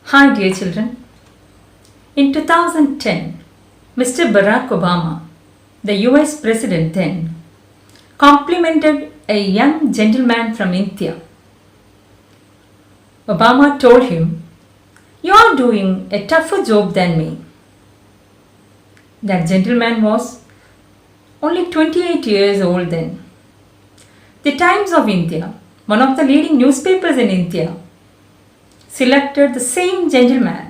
Hi, dear children. In 2010, Mr. Barack Obama, the US President then, complimented a young gentleman from India. Obama told him, "You are doing a tougher job than me." That gentleman was only 28 years old then. The Times of India, one of the leading newspapers in India, selected the same gentleman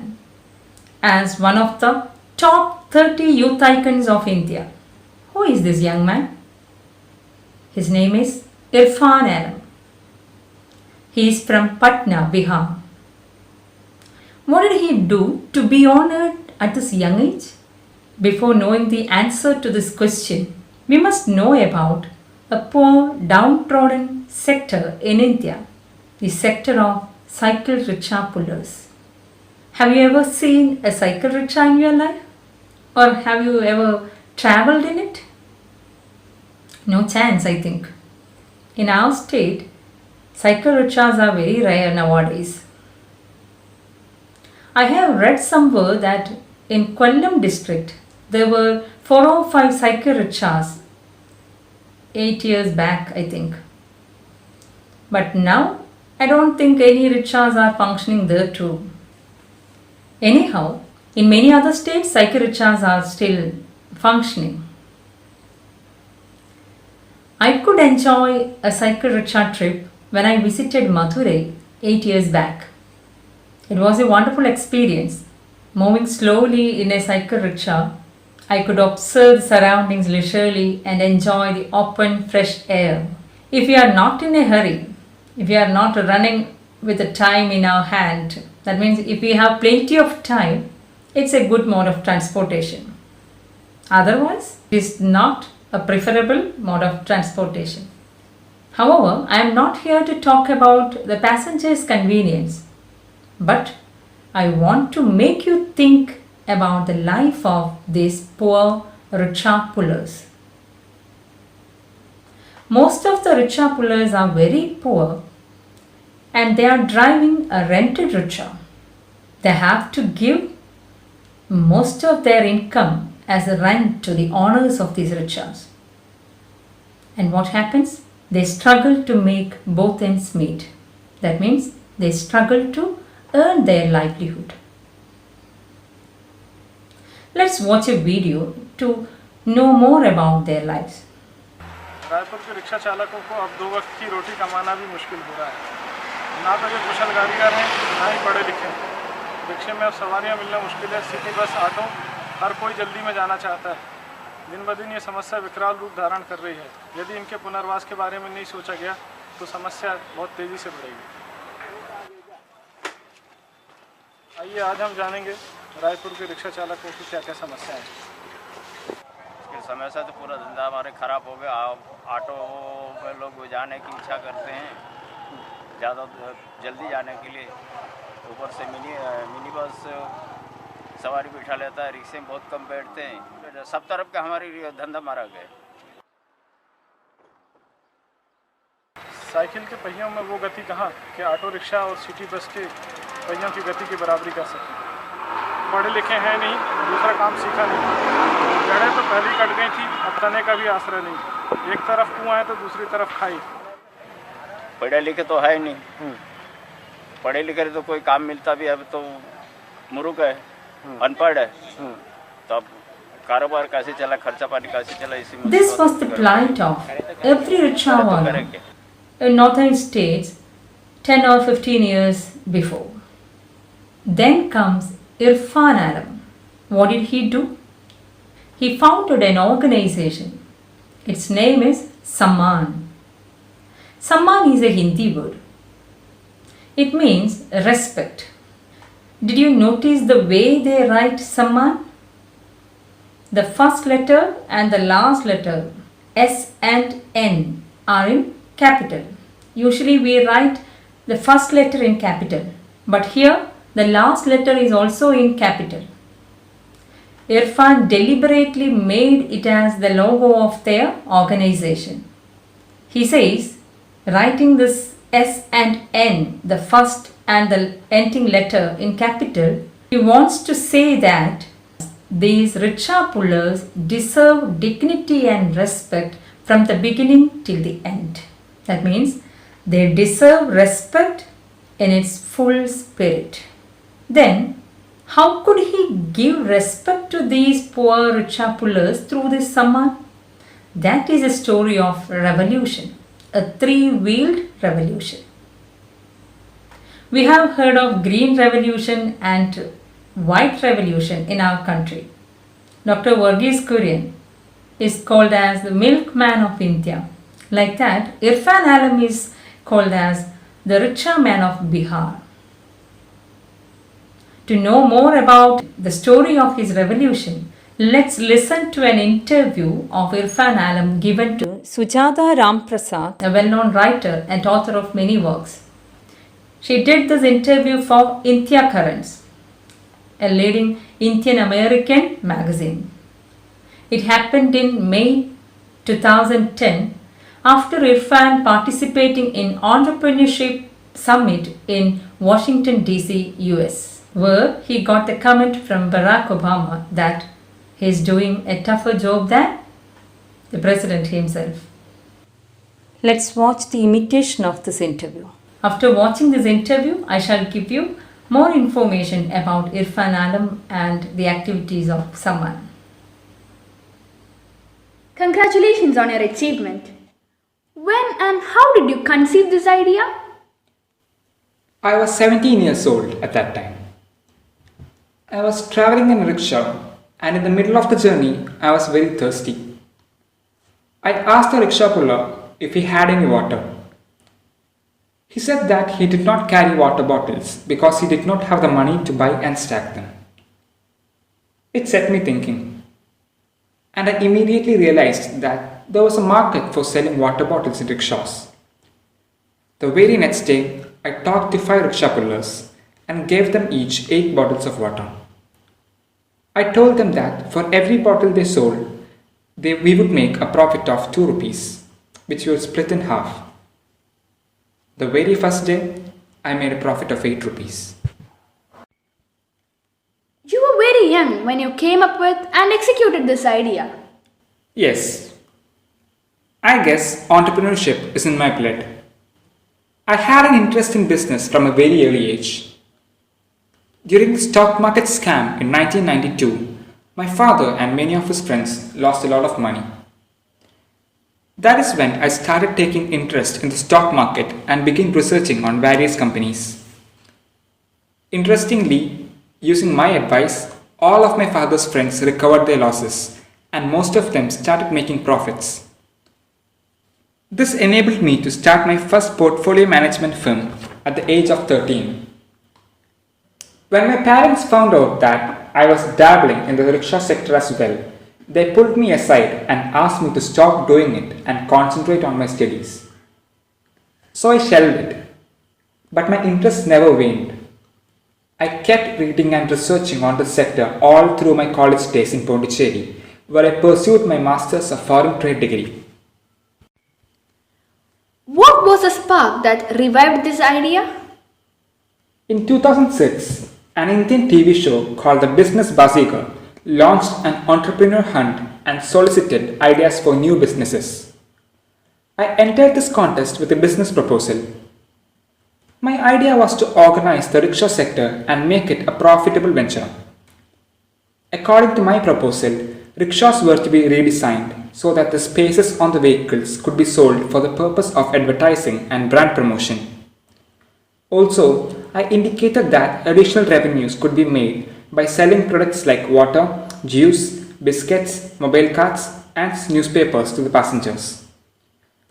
as one of the top 30 youth icons of India. Who is this young man? His name is Irfan Alam. He is from Patna, Bihar. What did he do to be honored at this young age? Before knowing the answer to this question, we must know about a poor, downtrodden sector in India, the sector of cycle rickshaw pullers. Have you ever seen a cycle rickshaw in your life? Or have you ever traveled in it? No chance, I think. In our state, cycle rickshaws are very rare nowadays. I have read somewhere that in Kollam district, there were 4 or 5 cycle rickshaws 8 years back, I think. But now, I don't think any rickshaws are functioning there too. Anyhow, in many other states, cycle rickshaws are still functioning. I could enjoy a cycle rickshaw trip when I visited Madurai 8 years back. It was a wonderful experience. Moving slowly in a cycle rickshaw, I could observe the surroundings leisurely and enjoy the open, fresh air. If we are not in a hurry, if we are not running with the time in our hand, that means if we have plenty of time, it's a good mode of transportation. Otherwise, it is not a preferable mode of transportation. However, I am not here to talk about the passenger's convenience, but I want to make you think about the life of these poor rickshaw pullers. Most of the rickshaw pullers are very poor and they are driving a rented rickshaw. They have to give most of their income as a rent to the owners of these rickshaws. And what happens? They struggle to make both ends meet. That means they struggle to earn their livelihood. Let's watch a video to know more about their lives. Raipur के rickshaw चालकों को अब 2 वक्त की रोटी कमाना भी मुश्किल हो रहा है। ना तो वे कुशल कारीगर हैं, ना ही पढ़े लिखे। रिक्शे में अब सवारियां मिलना मुश्किल है। सिटी बस, ऑटो, हर कोई जल्दी में जाना चाहता है। दिन ब दिन ये समस्या विकराल रूप धारण कर रही है। यदि इनके पुनर्वास के बारे में नहीं सोचा गया तो समस्या बहुत तेज़ी से बढ़ेगी। आइए आज हम जानेंगे रायपुर के रिक्शा चालकों की क्या क्या समस्याएं हैं। इसकी समस्या तो पूरा धंधा हमारे ख़राब हो गया। ऑटो में लोग जाने की इच्छा करते हैं ज़्यादा जल्दी जाने के लिए। ऊपर से मिनी बस सवारी बिठा लेता है, रिक्शे में बहुत कम बैठते हैं। सब तरफ का हमारी धंधा मारा गया। साइकिल के पहियों में वो गति कहाँ कि ऑटो रिक्शा और सिटी बस के पहियों की गति की बराबरी कर सकें। पढ़े लिखे हैं नहीं, दूसरा काम सीखा नहीं। जड़ें तो पहले कट गई थी, अब तने का भी आसरा नहीं। एक तरफ कुआं है तो दूसरी तरफ खाई। पढ़े लिखे तो है नहीं। पढ़े लिखे तो कोई काम मिलता भी है, अब तो मूर्ख है, अनपढ़ है। तो अब कारोबार कैसे चला, खर्चा पानी कैसे चला, इसी में। This was the plight of every rickshaw owner in northern states 10 or 15 years before. Then comes Irfan Alam. What did he do? He founded an organization. Its name is Samman. Samman is a Hindi word. It means respect. Did you notice the way they write Samman? The first letter and the last letter, S and N, are in capital. Usually we write the first letter in capital, but here the last letter is also in capital. Irfan deliberately made it as the logo of their organization. He says, writing this S and N, the first and the ending letter in capital, he wants to say that these rickshaw pullers deserve dignity and respect from the beginning till the end. That means they deserve respect in its full spirit. Then, how could he give respect to these poor rickshaw pullers through this samman? That is a story of revolution, a three-wheeled revolution. We have heard of green revolution and white revolution in our country. Dr. Varghese Kurian is called as the milkman of India. Like that, Irfan Alam is called as the rickshaw man of Bihar. To know more about the story of his revolution, let's listen to an interview of Irfan Alam given to Sujatha Ramprasad, a well-known writer and author of many works. She did this interview for India Currents, a leading Indian American magazine. It happened in May 2010 after Irfan participating in entrepreneurship summit in Washington DC, US, where he got the comment from Barack Obama that he is doing a tougher job than the president himself. Let's watch the imitation of this interview. After watching this interview, I shall give you more information about Irfan Alam and the activities of Samman. Congratulations on your achievement. When and how did you conceive this idea? I was 17 years old at that time. I was traveling in a rickshaw, and in the middle of the journey, I was very thirsty. I asked the rickshaw puller if he had any water. He said that he did not carry water bottles because he did not have the money to buy and stack them. It set me thinking, and I immediately realized that there was a market for selling water bottles in rickshaws. The very next day, I talked to 5 rickshaw pullers and gave them each 8 bottles of water. I told them that for every bottle they sold, we would make a profit of 2 rupees, which we would split in half. The very first day, I made a profit of 8 rupees. You were very young when you came up with and executed this idea. Yes. I guess entrepreneurship is in my blood. I had an interest in business from a very early age. During the stock market scam in 1992, my father and many of his friends lost a lot of money. That is when I started taking interest in the stock market and began researching on various companies. Interestingly, using my advice, all of my father's friends recovered their losses and most of them started making profits. This enabled me to start my first portfolio management firm at the age of 13. When my parents found out that I was dabbling in the rickshaw sector as well, they pulled me aside and asked me to stop doing it and concentrate on my studies. So I shelved it, but my interest never waned. I kept reading and researching on the sector all through my college days in Pondicherry, where I pursued my Masters of Foreign Trade degree. What was the spark that revived this idea? In 2006, an Indian TV show called The Business Bazigar launched an entrepreneur hunt and solicited ideas for new businesses. I entered this contest with a business proposal. My idea was to organize the rickshaw sector and make it a profitable venture. According to my proposal, rickshaws were to be redesigned so that the spaces on the vehicles could be sold for the purpose of advertising and brand promotion. Also, I indicated that additional revenues could be made by selling products like water, juice, biscuits, mobile cards, and newspapers to the passengers.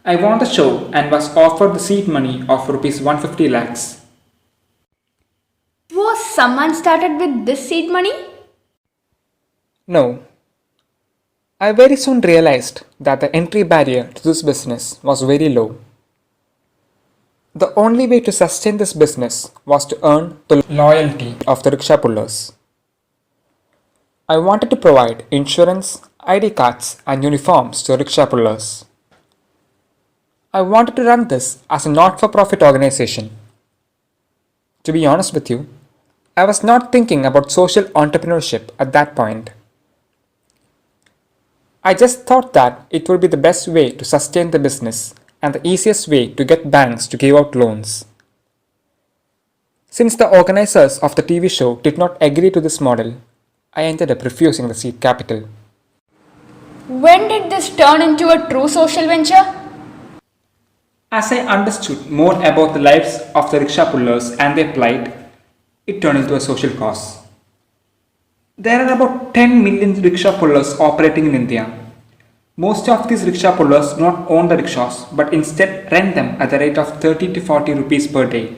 I won the show and was offered the seed money of Rs 150 lakhs. Was someone started with this seed money? No. I very soon realized that the entry barrier to this business was very low. The only way to sustain this business was to earn the loyalty of the rickshaw pullers. I wanted to provide insurance, ID cards, and uniforms to rickshaw pullers. I wanted to run this as a not-for-profit organization. To be honest with you, I was not thinking about social entrepreneurship at that point. I just thought that it would be the best way to sustain the business and the easiest way to get banks to give out loans. Since the organizers of the TV show did not agree to this model, I ended up refusing the seed capital. When did this turn into a true social venture? As I understood more about the lives of the rickshaw pullers and their plight, it turned into a social cause. There are about 10 million rickshaw pullers operating in India. Most of these rickshaw pullers do not own the rickshaws but instead rent them at the rate of 30 to 40 rupees per day.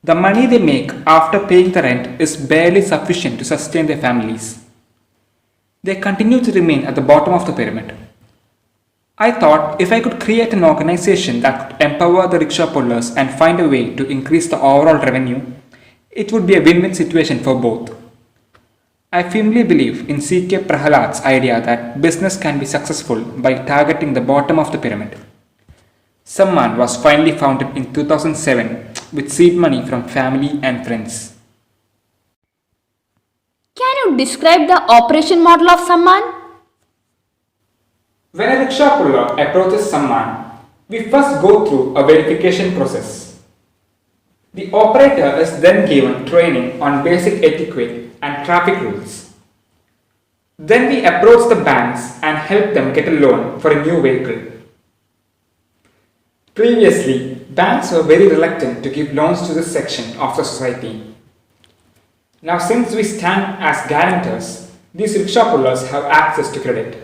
The money they make after paying the rent is barely sufficient to sustain their families. They continue to remain at the bottom of the pyramid. I thought if I could create an organization that could empower the rickshaw pullers and find a way to increase the overall revenue, it would be a win-win situation for both. I firmly believe in C.K. Prahalad's idea that business can be successful by targeting the bottom of the pyramid. Samman was finally founded in 2007 with seed money from family and friends. Can you describe the operation model of Samman? When a rickshaw puller approaches Samman, we first go through a verification process. The operator is then given training on basic etiquette and traffic rules. Then we approach the banks and help them get a loan for a new vehicle. Previously, banks were very reluctant to give loans to this section of the society. Now, since we stand as guarantors, these rickshaw pullers have access to credit.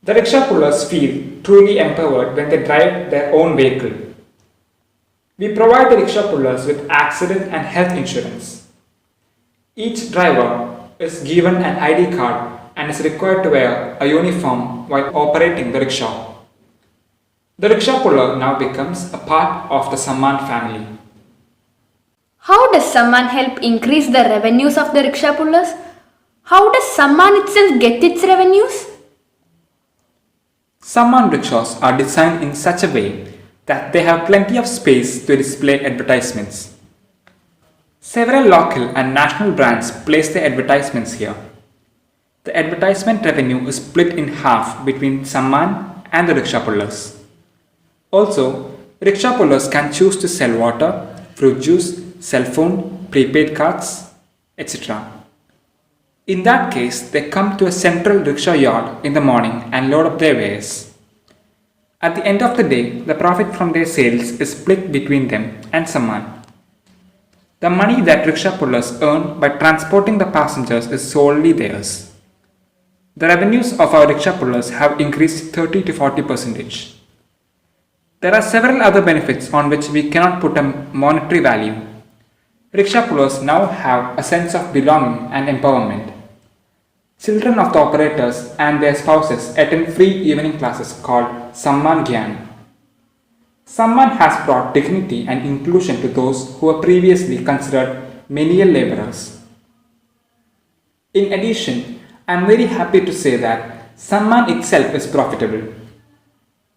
The rickshaw pullers feel truly empowered when they drive their own vehicle. We provide the rickshaw pullers with accident and health insurance. Each driver is given an ID card and is required to wear a uniform while operating the rickshaw. The rickshaw puller now becomes a part of the Samman family. How does Samman help increase the revenues of the rickshaw pullers? How does Samman itself get its revenues? Samman rickshaws are designed in such a way that they have plenty of space to display advertisements. Several local and national brands place their advertisements here. The advertisement revenue is split in half between Samman and the rickshaw pullers. Also, rickshaw pullers can choose to sell water, fruit juice, cell phone, prepaid cards, etc. In that case, they come to a central rickshaw yard in the morning and load up their wares. At the end of the day, the profit from their sales is split between them and Samman. The money that rickshaw pullers earn by transporting the passengers is solely theirs. The revenues of our rickshaw pullers have increased 30 to 40%. There are several other benefits on which we cannot put a monetary value. Rickshaw pullers now have a sense of belonging and empowerment. Children of the operators and their spouses attend free evening classes called Samman Gyan. Samman has brought dignity and inclusion to those who were previously considered menial laborers. In addition, I am very happy to say that Samman itself is profitable.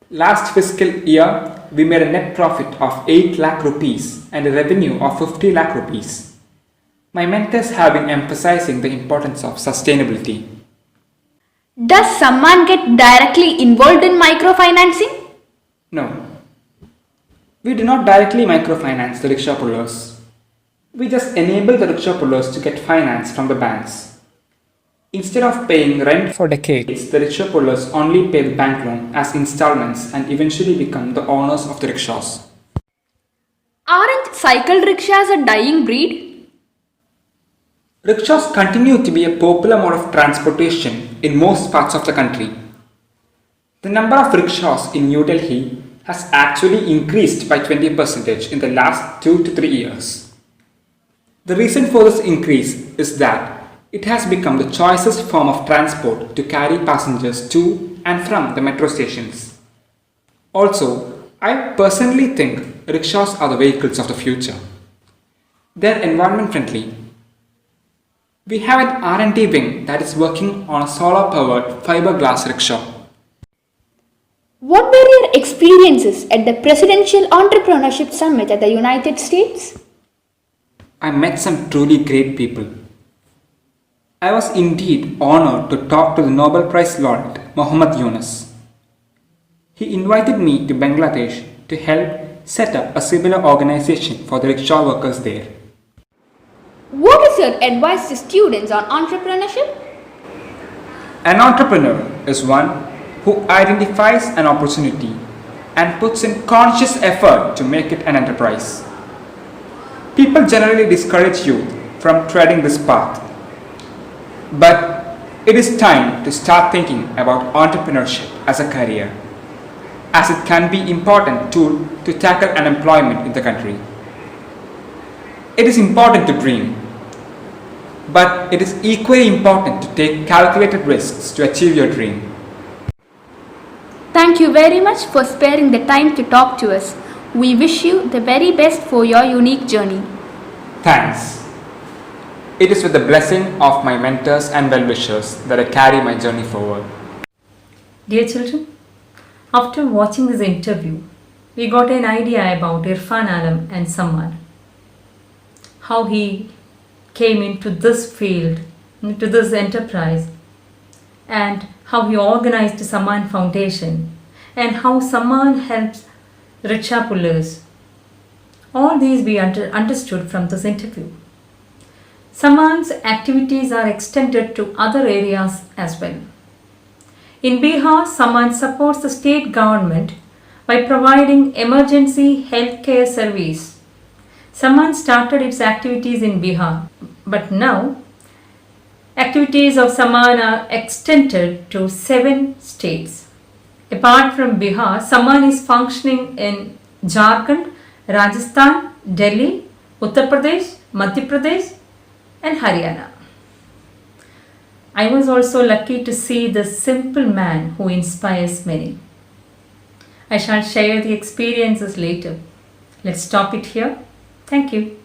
Last fiscal year, we made a net profit of 8 lakh rupees and a revenue of 50 lakh rupees. My mentors have been emphasizing the importance of sustainability. Does Samman get directly involved in microfinancing? No. We do not directly microfinance the rickshaw pullers. We just enable the rickshaw pullers to get finance from the banks. Instead of paying rent for decades, the rickshaw pullers only pay the bank loan as installments and eventually become the owners of the rickshaws. Aren't cycle rickshaws a dying breed? Rickshaws continue to be a popular mode of transportation in most parts of the country. The number of rickshaws in New Delhi has actually increased by 20% in the last 2 to 3 years. The reason for this increase is that it has become the choicest form of transport to carry passengers to and from the metro stations. Also, I personally think rickshaws are the vehicles of the future. They are environment friendly. We have an R&D wing that is working on a solar-powered fiberglass rickshaw. What were your experiences at the Presidential Entrepreneurship Summit at the United States? I met some truly great people. I was indeed honored to talk to the Nobel Prize laureate Muhammad Yunus. He invited me to Bangladesh to help set up a similar organization for the rickshaw workers there. What is your advice to students on entrepreneurship? An entrepreneur is one who identifies an opportunity and puts in conscious effort to make it an enterprise. People generally discourage youth from treading this path. But it is time to start thinking about entrepreneurship as a career, as it can be an important tool to tackle unemployment in the country. It is important to dream, but it is equally important to take calculated risks to achieve your dream. Thank you very much for sparing the time to talk to us. We wish you the very best for your unique journey. Thanks. It is with the blessing of my mentors and well-wishers that I carry my journey forward. Dear children, after watching this interview, we got an idea about Irfan Alam and Samman. How he came into this field, into this enterprise, and how he organized the Samman Foundation, and how Samman helps rickshaw pullers. All these we understood from this interview. Samman's activities are extended to other areas as well. In Bihar, Samman supports the state government by providing emergency healthcare service. Samman started its activities in Bihar, but now activities of Samman are extended to 7 states. Apart from Bihar, Samman is functioning in Jharkhand, Rajasthan, Delhi, Uttar Pradesh, Madhya Pradesh, and Haryana. I was also lucky to see the simple man who inspires many. I shall share the experiences later. Let's stop it here. Thank you.